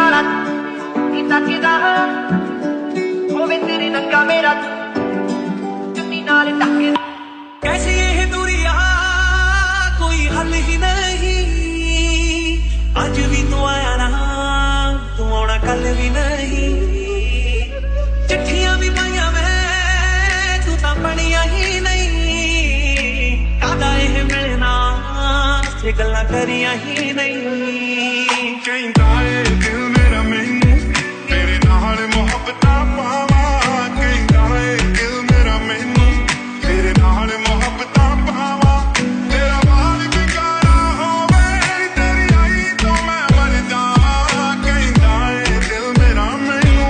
वाला इतना किदा होवे तेरे नंगा मेरा चुन्नी नाल ढके। कैसी ये दूरियां कोई हल ही नहीं, आज भी तू आया ना तू आना कल भी नहीं। चिट्ठियां भी पाइया मैं तू तां पढ़िया ही नहीं। कादा ये मिलना ये गल्लां करियां ही नहीं। कहंदा ए दिल मेरा मैनू तेरे नाल मुहब्बतां पावां। कहंदा ए दिल मेरा मैनू तेरे नाल मुहब्बतां पावां। तेरा बाल बिगाड़ा होवे तेरी आई तो मैं मर जावां। कहंदा ए दिल मेरा मैनू।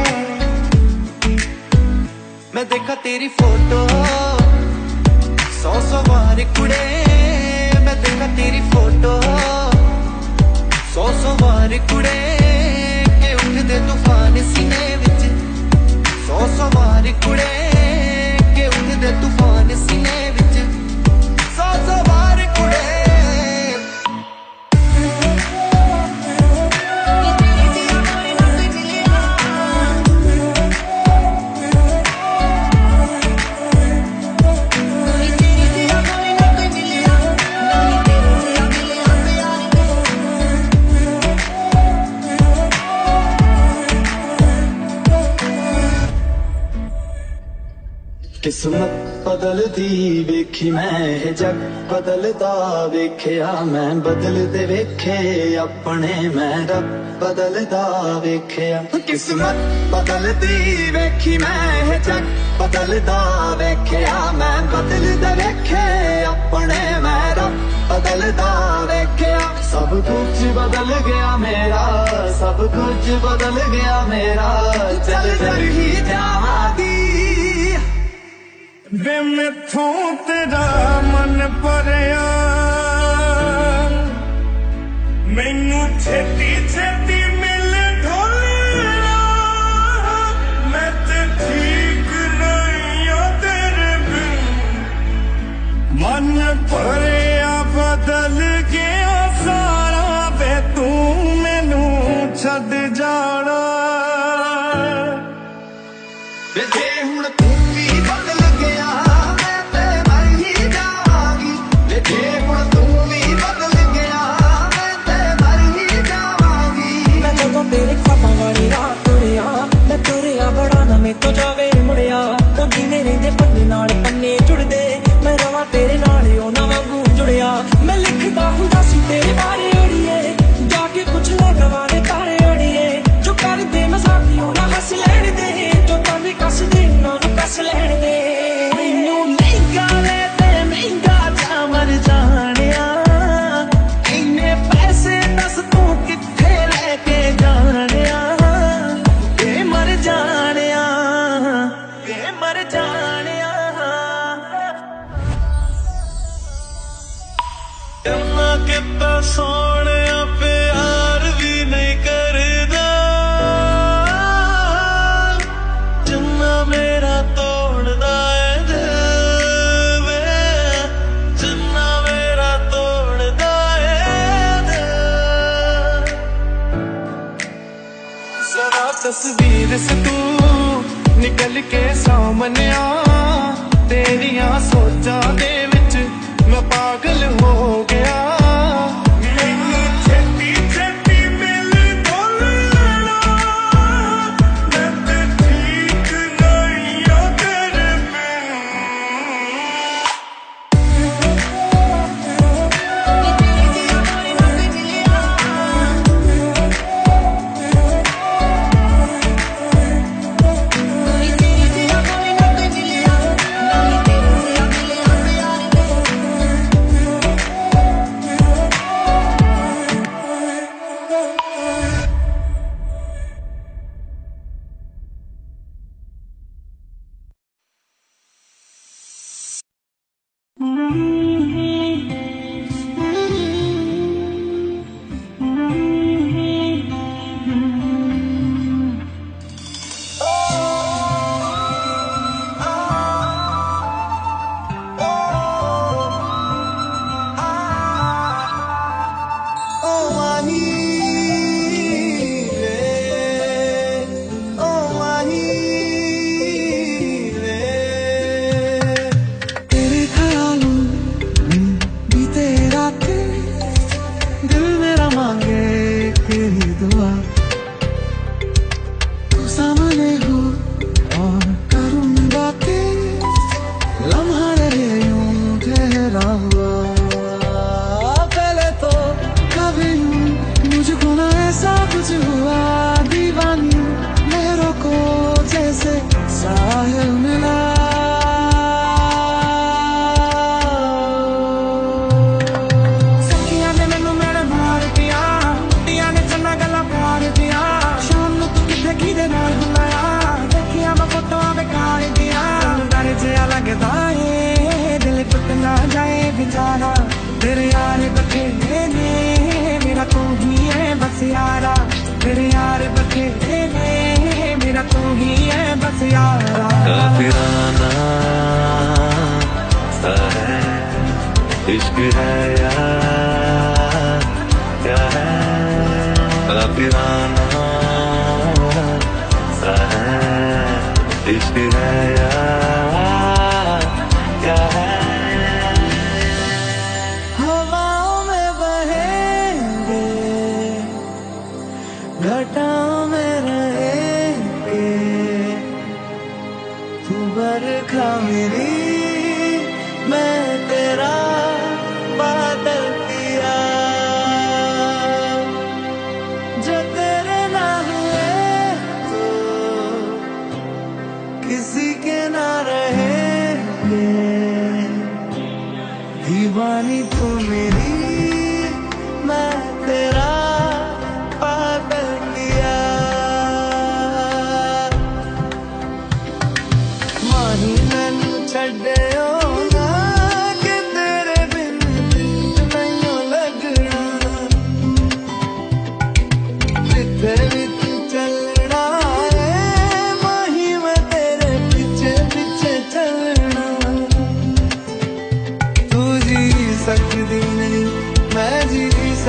मैं देखा तेरी फोटो 100 बार कुड़े। मैं देखा तेरी फोटो 100 बार कुड़े के उठदे तूफान सीने विच। 100 बार कुड़े के उठदे तूफान सीने विच। 100 बार कुड़े किस्मत बदलदी वेखी मैं जग बदलदा वेखिया मैं। बदलदे वेखे अपने मैं रब बदलदा वेखिया। किस्मत बदलदी वेखी मैं जग बदलदा वेखिया मैं। बदलदे वेखे अपने मैं रब बदलदा वेखिया। सब कुछ बदल गया मेरा, सब कुछ बदल गया मेरा। चल चल ही जावांगी वे मैथों तेरा मन भरिया। मैनू छेती छेती मिल ढोलिया। मैं ते ठीक नहीं आ तेरे बिन। मन भरिया बदल गया सारा वे तू मैनू छड़ जाना। वे जे हुण तू भी बदल गया मैं ते मर ही जावांगी। वे जे हुण तू भी बदल गया मैं ते मर ही जावांगी। मैं जदों तेरे ख्वाबां वाली रात तुरिया। मैं तुरिया बड़ा ना मैं तो जावे मुड़िया। तो जीने रहिंदे पन्ने नाल पन्ने जुड़दे। मैं रवां तेरे नाल ओ ना वांगू जुड़िया। मैं लिखदा हुंदा सी तेरे बारे अड़िए। जाके पुछ ले गवारे तारे अड़िए। जो करदे मजाकियों ना हस लैण दे। जो ताने कस दे उन्हां नूं कस लैण दे। मैनू महंगा ले ते महंगा जा मर जाणिया। इन्ने पैसे दस तू कित्थे लेके जाणिया। वे मर जाणिया वे मर जाणिया। इन्ना किता सोहणिया प्यार भी नहीं करदा। जिन्ना मेरा तोड़दा है दिल वे। जिन्ना मेरा तोड़दा है दिल। जरा तस्वीर से तू निकल के सामने आ। तेरिया सोचां दे विच मैं पागल हो गया। मैनू छेती छेती मिल ढोलिया। मैं ते ठीक नहीं आ तेरे बिन।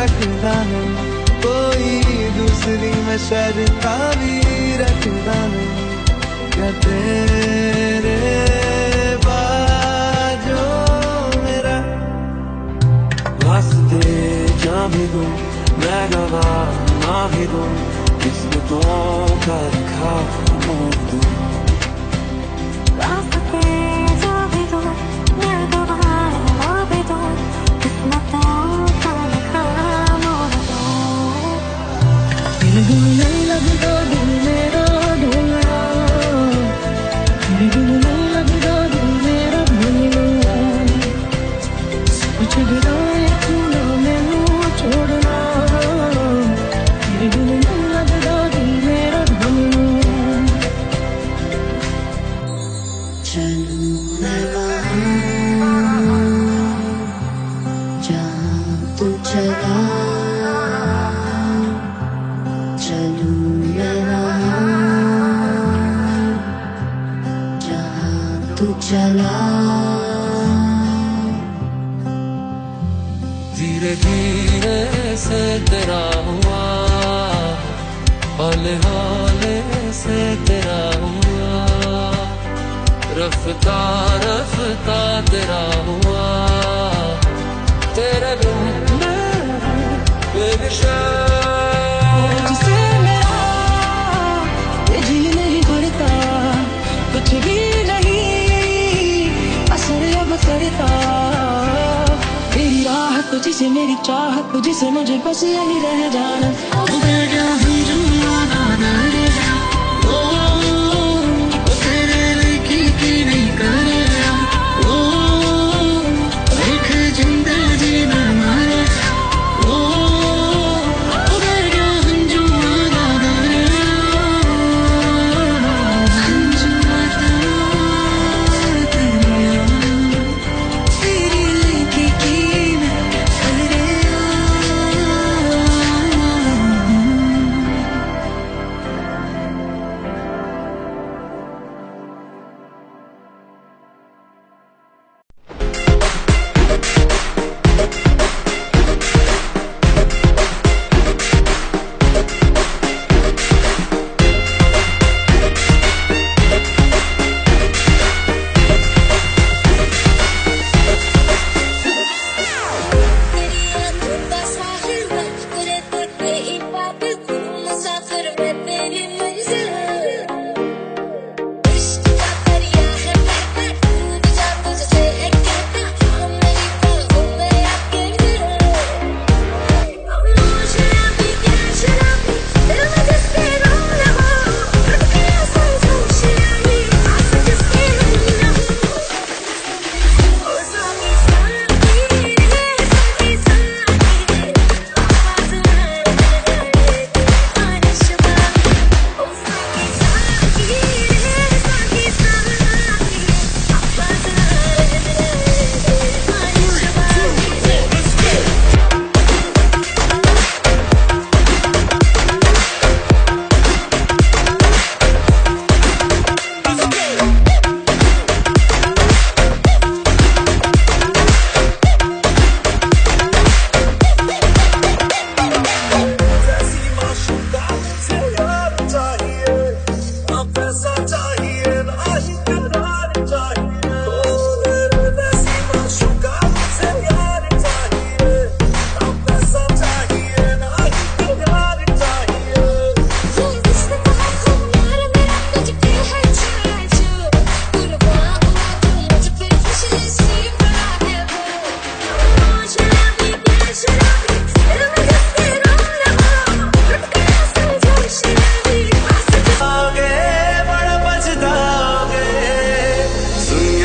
रखदा नहीं, कोई दूसरी मैं शर्ता भी रखदा नहीं, क्या तेरे बाजो मेरा वास्ते जा भी दूं मैं गवाह ना भी दूं, किस्मतों का लिखा मोड़ दूं। रास्ते जो भी दो मैं गवाह ना भी दूं, किस्मतों का लिखा मोड़ दूं। दिल नहीं लगता दिल मेरा ढोलना, दिल नहीं लगता दिल मेरा ढोलना, कुछ गिराए तू ना मैनू छोड़ना, दिल नहीं लगता दिल मेरा ढोलना। चलूं मैं वहाँ जहाँ तू चला, चलूं मैं वहाँ जहाँ तू चला। धीरे धीरे से तेरा हुआ, हौले हौले से तेरा हुआ, रफ्ता रफ्ता तेरा हुआ, तेरे बिन मैं बेनिशान। जिसे मेरा ये जी नहीं करता, कुछ भी नहीं असर अब करता, तेरी राह तुझसे मेरी चाहत तुझसे मुझे बस यही रह जाना। हो गया हम जो आना रह जा, तेरे लड़की की नहीं करेगा, देख जिंदा जीना मारे, हो गया हम जो आना रह जा, हम जो तेरी लड़की की मैं करेगा। तेरी आंखों का साहिल मैं, तेरे तक ही पागल हूँ, मुसाफिर मैं तेरी मंजिल। इश्क का दरिया है बहता, डूब जा तुझसे है कहता, हाँ मेरी बाहों में आके गिर। अम्मा शराबी क्या शराबी, दिल में जिसके रोम न हो, टूट गया समझो शराबी, आस जिसके हम न हो। ओ साकी साकी रे, साकी साकी रे, आवाज़ है तेरे बारिश बाकी। ओ साकी साकी रे, साकी साकी रे, आवाज़ है तेरे बारिश बाकी।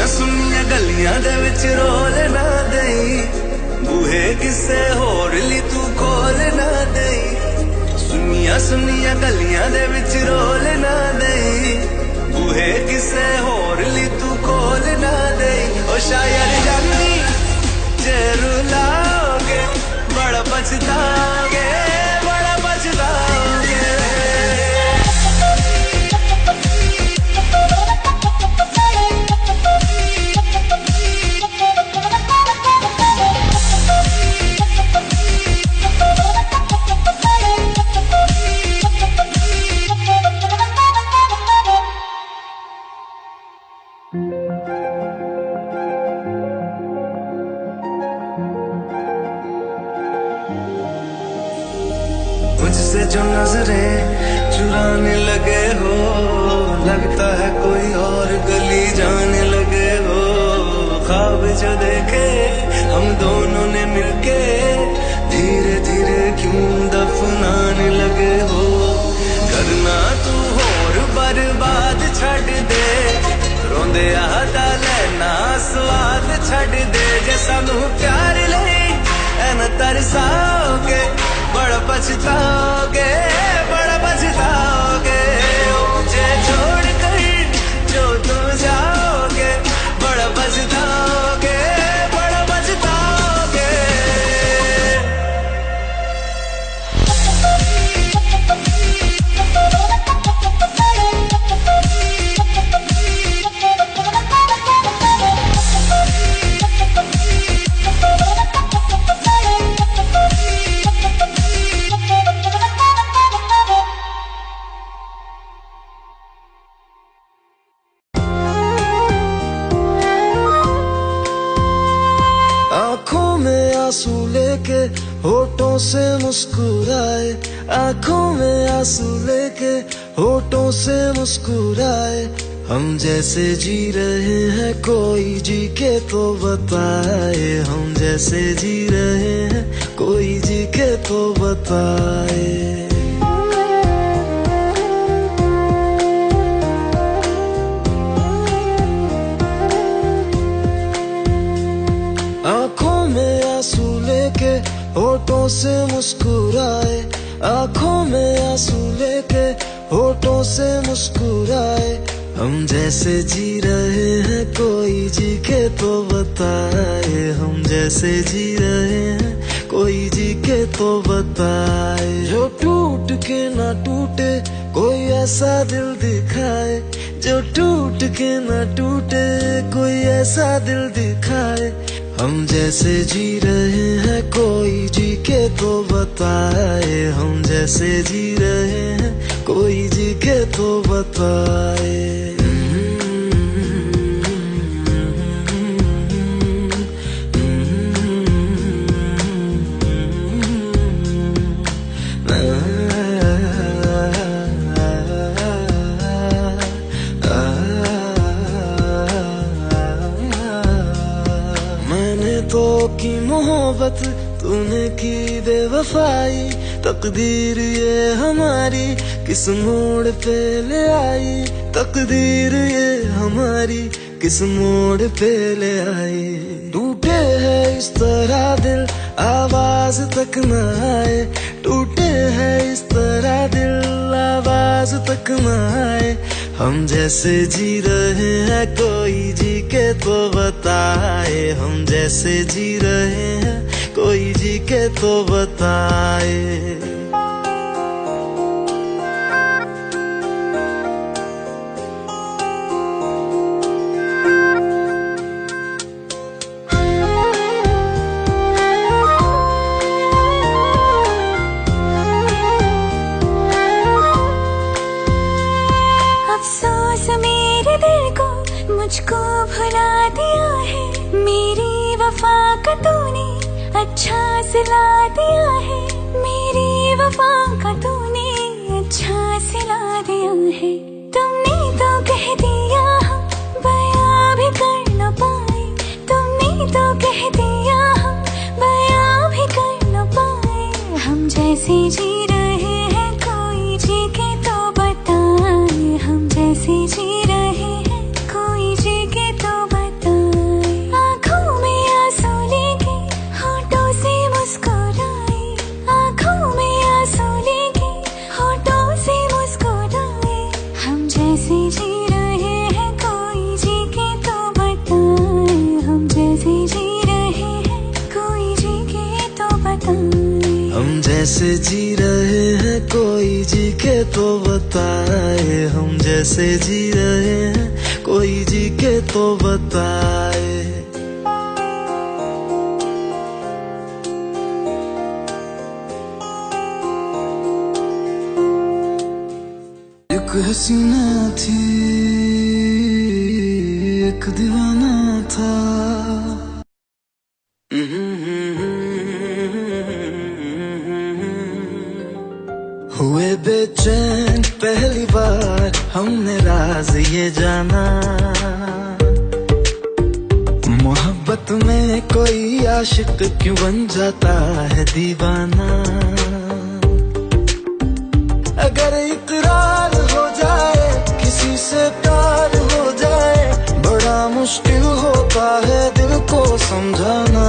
सुनिया गलियां दे विच रोल ना देई, बूहे किसे होर ली तू खोल ना देई, सुनिया गलियां दे विच रोल ना देई, बूहे किसे होर ली तू खोल ना देई। ओ शायर जानी जे रुलाओगे बड़ा पछताओगे, बड़ा पछताओगे। मुझसे जो नजरें चुराने लगे हो, लगता है कोई और गली जाने लगे हो। ख्वाब जो देखे हम दोनों ने मिलके, धीरे धीरे क्यों दफनाने लगे हो। करना तू होर बर्बाद छड़ दे, रोंदे आदा लेना स्वाद छड़ दे। जे सानू प्यार ले एन तरसाओगे, बड़ा पछताओगे, बड़ा पछताओगे। मुझे छोड़ कर जो तुम जाओगे, बड़ा पछताओगे, बड़ा पछताओगे। आंखों में आंसू लेके होठों से मुस्कुराए, आंखों में आंसू लेके होठों से मुस्कुराए। हम जैसे जी रहे हैं कोई जी के तो बताए, हम जैसे जी रहे हैं कोई जी के तो बताए। आंखों में आंसू लेके होठों से मुस्कुराए, आंखों में आंसू लेके होठों से मुस्कुराए। हम जैसे जी रहे हैं कोई जी के तो बताए, हम जैसे जी रहे हैं कोई जी के तो बताए। जो टूट के ना टूटे कोई ऐसा दिल दिखाए, जो टूट के ना टूटे कोई ऐसा दिल दिखाए। हम जैसे जी रहे हैं कोई जी के तो बताए, हम जैसे जी रहे हैं कोई जी के तो बताए। तो की मोहब्बत तूने की बेवफाई, तकदीर ये हमारी किस मोड़ पे ले आई, तकदीर ये हमारी किस मोड़ पे ले आई। टूटे है इस तरह दिल आवाज तक न आए, टूटे है इस तरह दिल आवाज तक न आए। हम जैसे जी रहे हैं कोई जी के तो बताए, हम जैसे जी रहे हैं कोई जी के तो बताए। अफसोस मेरे दिल को मुझको भुला दिया है, मेरी वफा का तूने अच्छा सिला दिया है, मेरी वफा का तूने अच्छा सिला दिया है। तुमने तो कह दिया हम बयां भी कर न पाए, तुमने तो कह दिया हम बयां भी कर न पाए। हम जैसे जी रहे हैं कोई जी के तो बताए, हम जैसे जी रहे हैं कोई जी के तो बताए। आंखों में आंसू लेके होठों से मुस्कुराए, आंखों में आंसू लेके होठों से मुस्कुराए। हम जैसे जी रहे हैं कोई जी के तो बताए, हम जैसे जी रहे हैं कोई जी के तो बताए। हम जैसे जी रहे हैं कोई जी के तो बताए, हम जैसे जी रहे हैं कोई जी के तो बताए। एक हसीना थी एक दीवाना था, हुए बेचैन पहली बार हमने राज ये जाना, मोहब्बत में कोई आशिक क्यों बन जाता है दीवाना। अगर इकरार हो जाए किसी से प्यार हो जाए, बड़ा मुश्किल होता है दिल को समझाना।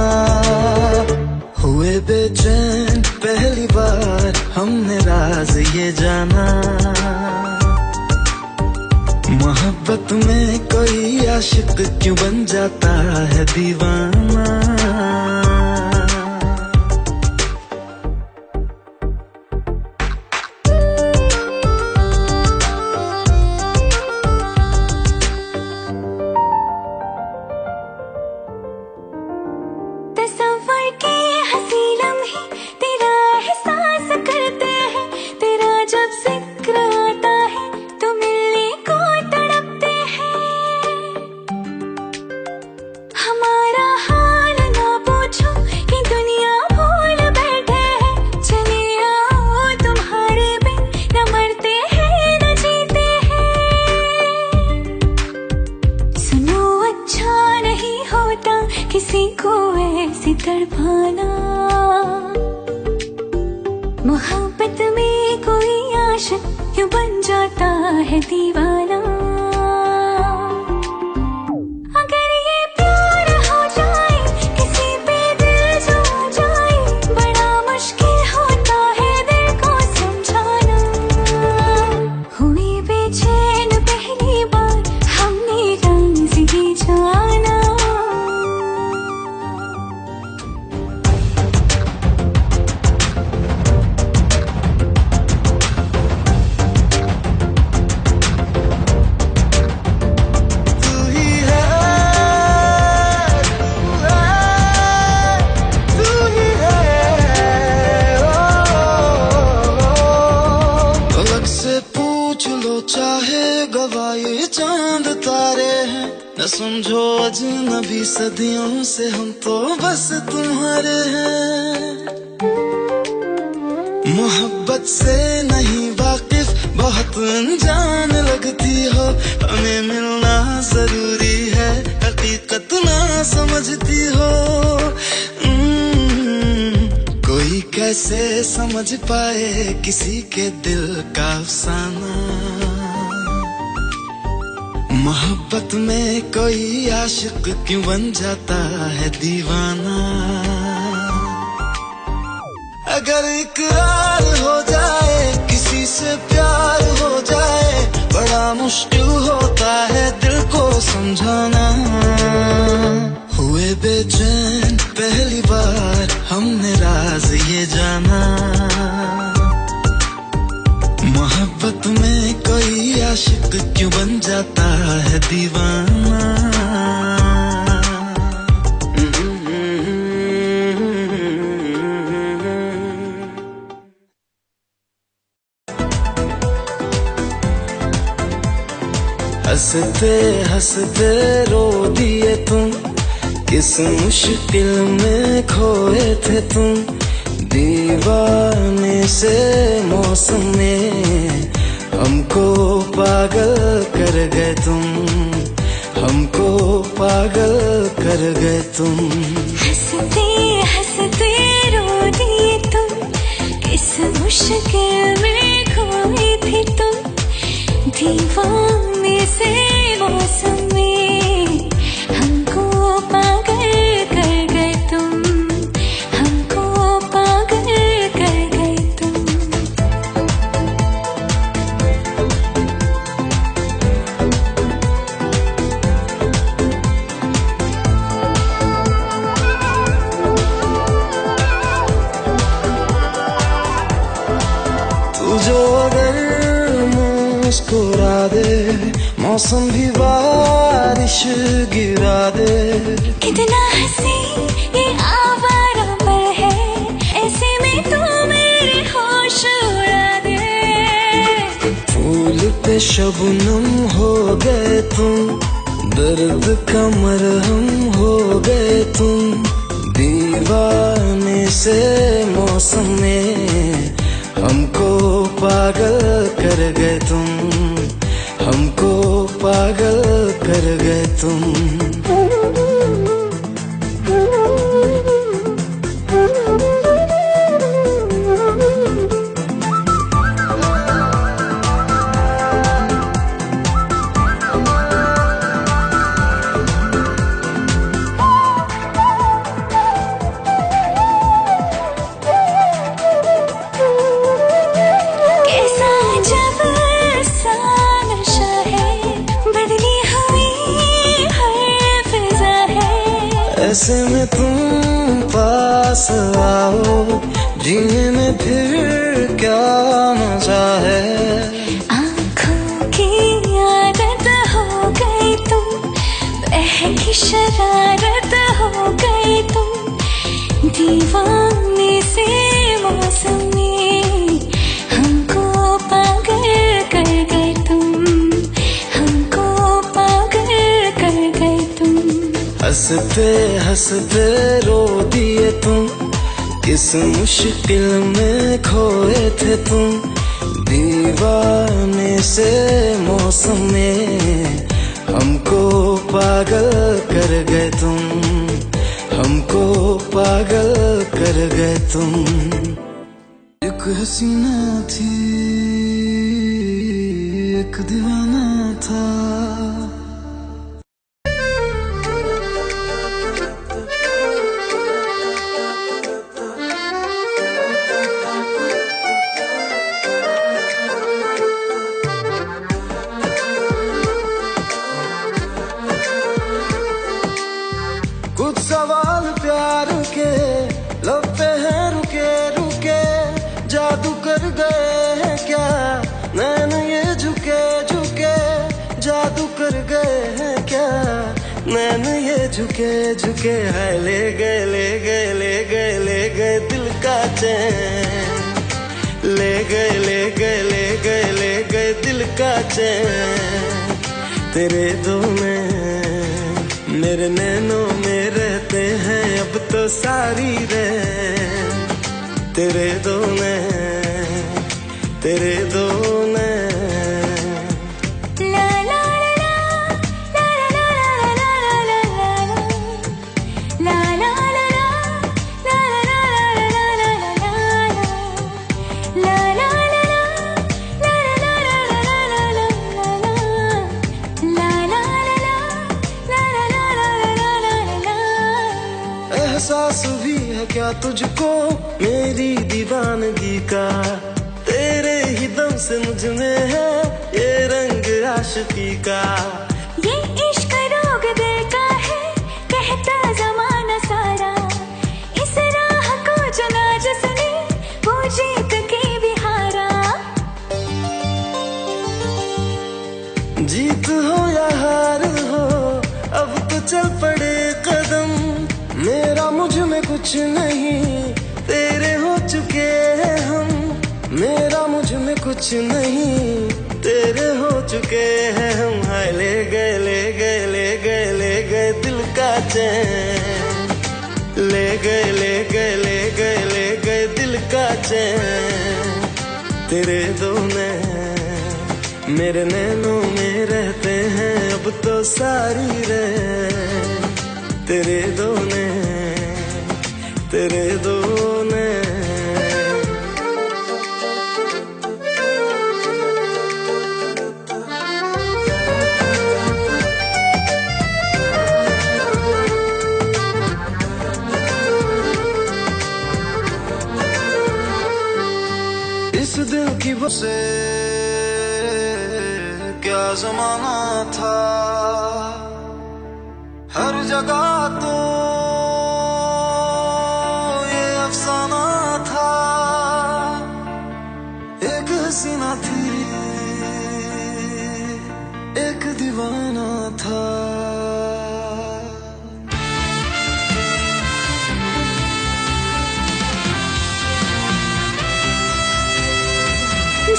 हुए बेचैन पहली बार हमने राज ये जाना, मोहब्बत में कोई आशिक क्यों बन जाता है दीवाना। तस्वर के हंसी लम्हे तेरा एहसास करते हैं, तेरा जब जिक्र आता है तो मिलने को तड़पते हैं। हमारा हाल ना पूछो कि दुनिया भूल बैठे हैं, चले आओ तुम्हारे बिन न मरते हैं न जीते हैं। सुनो अच्छा नहीं होता किसी को ऐसी तड़पाना, मोहब्बत में कोई आशिक क्यों बन जाता है दीवाना। अगर ये प्यार हो जाए किसी पे दिल जो जाए, बड़ा मुश्किल होता है दिल को समझाना। हुई बेचैन पहली बार हमने राज ये जाना। चाहे गवाए चांद तारे हैं, न समझो अजनबी सदियों से हम तो बस तुम्हारे हैं। मोहब्बत से नहीं वाकिफ बहुत अनजान लगती हो, हमें मिलना जरूरी है हकीकत ना समझती हो। कोई कैसे समझ पाए किसी के दिल का अफसाना, मोहब्बत में कोई आशिक क्यों बन जाता है दीवाना। अगर इकरार हो जाए किसी से प्यार हो जाए, बड़ा मुश्किल होता है दिल को समझाना। हुए बेचैन पहली बार हमने राज ये जाना, मोहब्बत में कोई आशिक क्यों बन जाता है दीवाना। हंसते हंसते रो दिए तुम, किस मुश्किल में खोए थे तुम। दीवाने से मौसम में हमको पागल कर गए तुम, हमको पागल कर गए तुम। हंसते हंसते रो दिए तुम, किस मुश्किल में खोए थे तुम। दीवाने से मौसम में हमको पागल कर गए तुम, हमको पागल कर गए तुम। तू जो अगर मुस्कुरा दे, मौसम भी बारिश गिरा दे। कितना हंसी ये आवारा पल है, ऐसे में तू मेरे होश उड़ा दे। फूल पे शबनम हो गए तुम, दर्द का मरहम हो गए तुम। दीवाने से मौसम में हमको पागल कर गए तुम, हमको पागल कर गए तुम। कैसा जब सा नशा है, बदली हुई हर फिजा है। ऐसे में तुम पास आओ, जीने में फिर क्या मजा है। आँखों की आदत हो गई तुम, बहकी शरारत हो गई तुम, दीवाने से मौसम में हमको पागल कर गए तुम, हमको पागल कर गए तुम। हंसते हंसते रो दिए तुम, किस मुश्किल में खोए थे तुम। दीवाने से मौसम में हमको पागल कर गए तुम, हमको पागल कर गए तुम। एक हसीना थी, एक दीवाना था। कुछ सवाल प्यार के लब पे हैं रुके रुके, जादू कर गए हैं क्या नैन ये झुके झुके। जादू कर गए हैं क्या नैन ये झुके झुके। है ले गए ले गए ले गए ले गए दिल का चैन, ले गए ले गए ले गए ले गए दिल का चैन। तेरे दो मेरे नैनों में रहते हैं अब तो सारी रैन। तेरे दो नैन, तेरे दो नैन। ला ला ला ला ला ला ला ला ला ला एहसास भी है क्या तुझको मेरी दीवानगी का, तेरे ही दम से मुझ में है ये रंग आशिकी का। ये इश्क रोग दिल का है कहता जमाना सारा, इस राह को जो ना जिसने वो जीत के भी हारा। जीत हो या हार हो अब तो चल पड़े कदम, मेरा मुझ में कुछ नहीं तेरे हो चुके हैं हम। मेरा मुझ में कुछ नहीं तेरे हो चुके हैं हम। हाय ले गए ले गए ले गए ले गए दिल का चैन, ले गए ले गए ले गए ले गए दिल का चैन। तेरे दो नैन मेरे नैनों में रहते हैं अब तो सारी रैन। तेरे दो नैन, तेरे दो नैन। इस दिल की बसे क्या जमाना था, हर जगह तो ये अफसाना था। एक हसीना थी एक दीवाना था।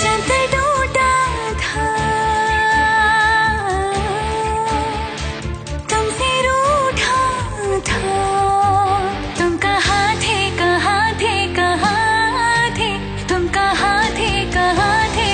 जब टूटा था तुमसे रूठा था, तुम कहाँ थे कहाँ थे कहाँ थे, तुम कहाँ थे कहाँ थे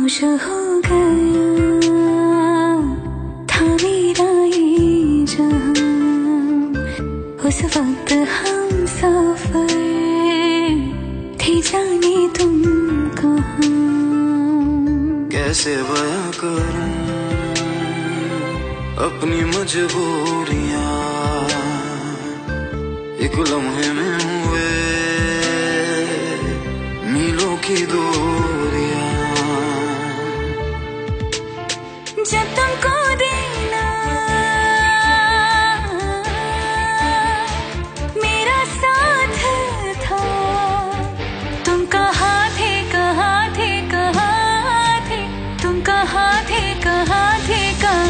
खामोश हो गया था मेरा ये जहां। उस वक्त हम सफर थे, जाने तुम कहाँ। कैसे बयां करूं अपनी मजबूरियां, एक लम्हे में हुए मीलों की दूरियां। जब तुमको देना मेरा साथ था, तुम कहाँ थे, कहाँ थे, कहाँ थे, तुम कहाँ थे, कहाँ थे, कहाँ,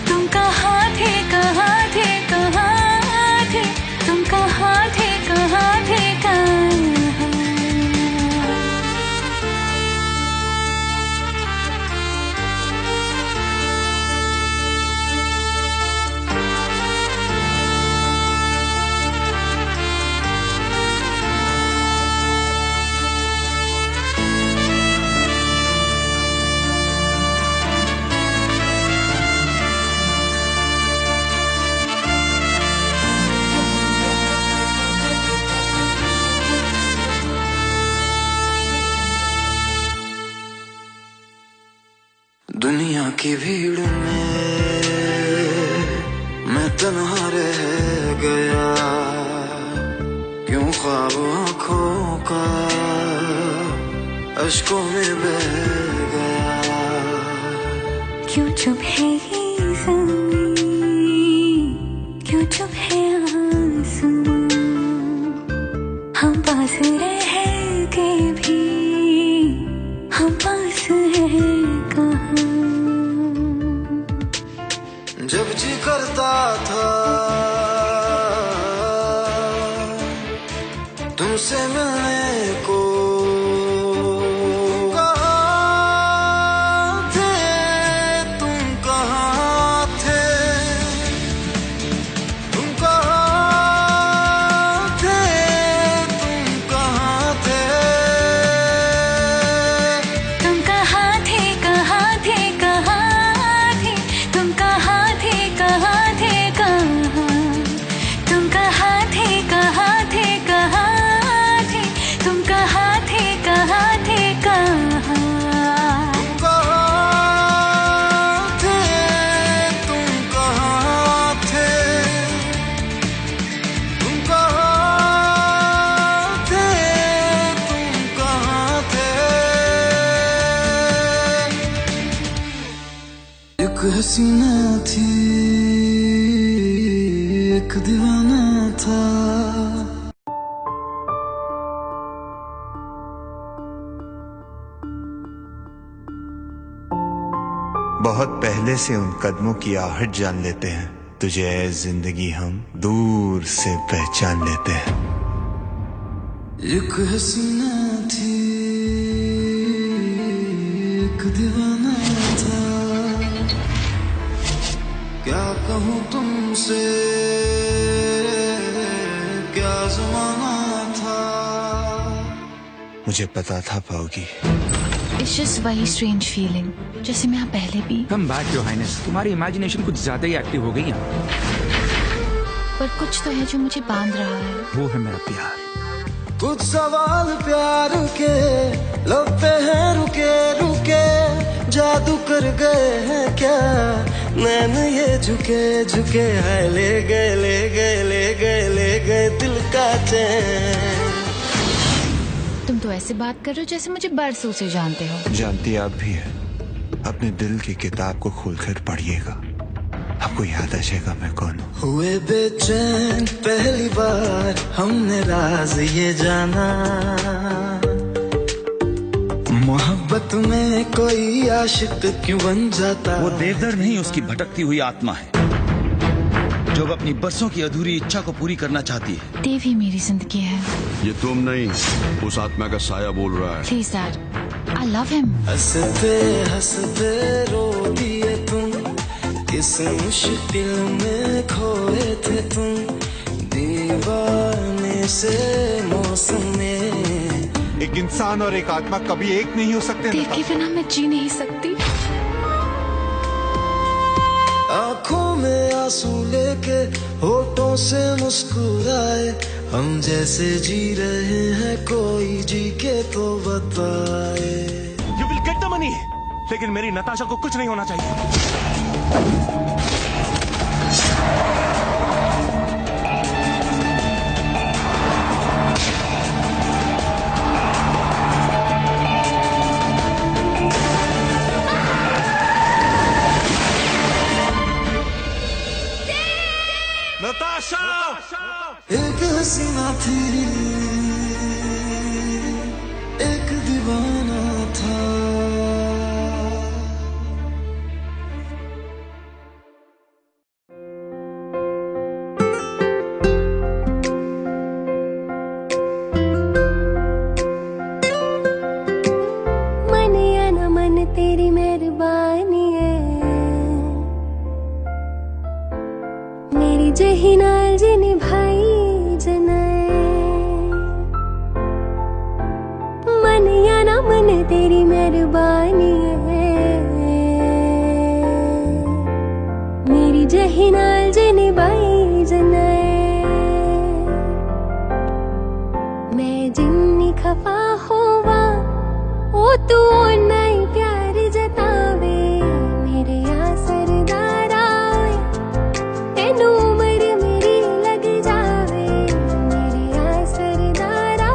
तुम कहाँ थे, कहाँ थे, कहाँ थे, तुम कहाँ थे, कहाँ थे, कहाँ। दुनिया की भीड़ में मैं तन्हा रह गया, क्यों ख्वाब आँखों का अश्कों में बह गया। क्यों चुप है ये ज़मीं, क्यों चुप है आसमां। हम पास रह के भी हम पास हैं कहाँ। जब जी करता था तुमसे मिलने को, कहाँ थे तुम, कहाँ थे, तुम कहाँ थे, तुम कहाँ थे, तुम कहाँ थे, कहाँ थे, कहाँ थे, तुम कहाँ थे, कहाँ थे, कहाँ, तुम कहाँ थे, कहाँ थे, कहाँ थे, तुम कहाँ थे, कहाँ थे, कहाँ। तुम कहाँ थे, तुम कहाँ थे, तुम कहाँ थे, तुम कहाँ थे। एक हसीना थी, एक दीवाना था। बहुत पहले से उन कदमों की आहट जान लेते हैं, तुझे ऐ जिंदगी हम दूर से पहचान लेते हैं। एक हसीना थी, एक दीवाना था। क्या कहूँ तुमसे, क्या ज़माना था। मुझे पता था पाओगी। It's just वही strange feeling जैसे मैं यहाँ पहले भी। कम बैक योर हाइनेस, तुम्हारी इमेजिनेशन कुछ ज्यादा ही एक्टिव हो गई है। पर कुछ तो है जो मुझे बांध रहा है। वो है मेरा प्यार। कुछ सवाल प्यार के लब पे हैं रुके रुके, जादू कर गए हैं क्या नैन ये झुके झुके। है ले गए ले गए ले गए ले गए दिल का चैन। तुम तो ऐसे बात कर रहे हो जैसे मुझे बरसों से जानते हो। जानती आप भी है। अपने दिल की किताब को खोलकर पढ़िएगा, आपको याद आ जाएगा मैं कौन हूँ। हुए बेचैन पहली बार हमने राज ये जाना, मोहब्बत में कोई आशिक क्यों बन जाता। वो देवदर नहीं, उसकी भटकती हुई आत्मा है जो अब अपनी बरसों की अधूरी इच्छा को पूरी करना चाहती है। देव ही मेरी जिंदगी है। ये तुम नहीं, उस आत्मा का साया बोल रहा है। Please dad, I love him. हंसते हंसते रो दिए तुम, किस मुश्किल में खोए थे तुम। दीवाने से मौसम में एक इंसान और एक आत्मा कभी एक नहीं हो सकते। तेरे के बिना मैं जी नहीं सकती। आंखों में आंसू लेके होठों से मुस्कुराए, हम जैसे जी रहे हैं कोई जी के तो बताए। You will get the money, लेकिन मेरी नताशा को कुछ नहीं होना चाहिए। नताशा एक हसीना थी, एक दीवाना था। मन या न मन तेरी मेहरबानी है, मेरी जही नाल जी निभाई जनाए। मन या ना मन तेरी मेहरबानी है, मेरी जही नाल जी निभाई जनाए। मैं जिन्नी खफा होवा ओ तू ओना ही प्यार जतावे, मेरे आ सरदारा तेनू उम्र मेरी लग जावे। मेरे आ सरदारा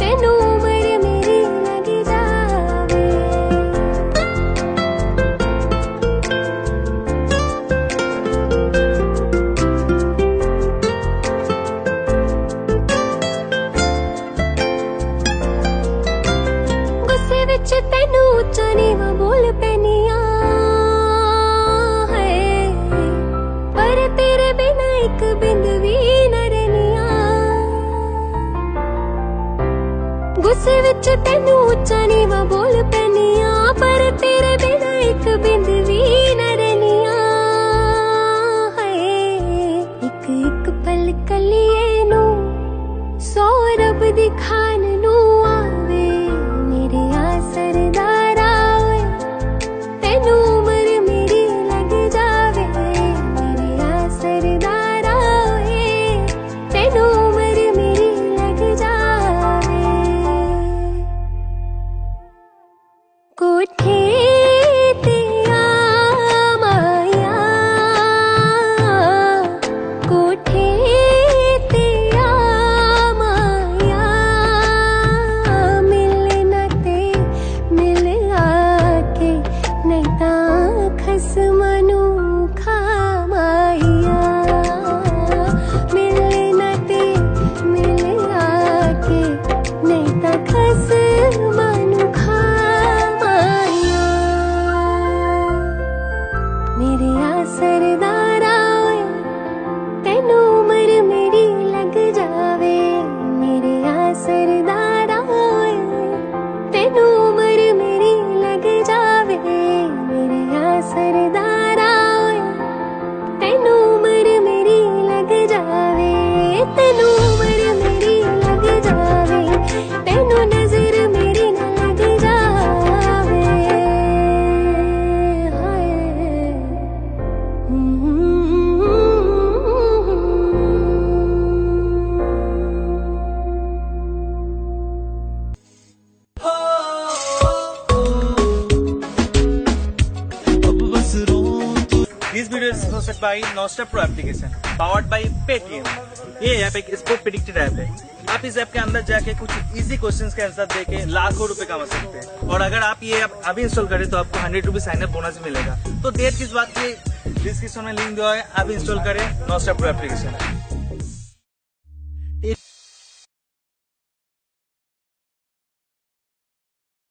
तेनू उम्र मेरी लग जावे। गुस्से विच तेनू उच्चा नीवा बोल पैनिया है, पर तेरे बिना एक बिंद भी न रहनिया। गुस्से विच तेनू उच्चा नीवा बोल पैनिया, पर तेरे बिना एक बिंद भी न रहनिया है। एक एक पल कलिए नू सौ रब दिखान नू आवे। मेरे आ सरदारा तेनू उम्र मेरी लग जावे। मेरे आ सरदारा तेनू उम्र मेरी लग जावे। कोठे ते आ माया, कोठे ते आ माया, मिलना ते मिल आके नहीं तां खसमनू खामाया। मिलना ते मिल आके नहीं तां खसमनू खामाया। मेरे आ सरदारा तेनू उम्र मेरी लग जावे। मेरे आ सरदारा तेनू उम्र मेरी लग जावे। मेरे आ सरदारा तेनू उम्र मेरी लग जावे। तेनू उम्र मेरी लग जावे, तेनू नजर मेरी न लग जावे। हाय This video is hosted by Nostep Pro application, powered by Paytm. ये ऐप एक स्पोर्ट प्रेडिक्टर ऐप है। आप इस ऐप के अंदर जाके कुछ इजी क्वेश्चंस के आंसर देके लाखों रुपए कमा सकते हैं। और अगर आप ये ऐप अभी इंस्टॉल करें तो आपको 100 रुपीज साइन अप बोनस मिलेगा। तो देर किस बात की, डिस्क्रिप्शन में लिंक दिया है, आप इंस्टॉल करें Nostep Pro एप्लीकेशन।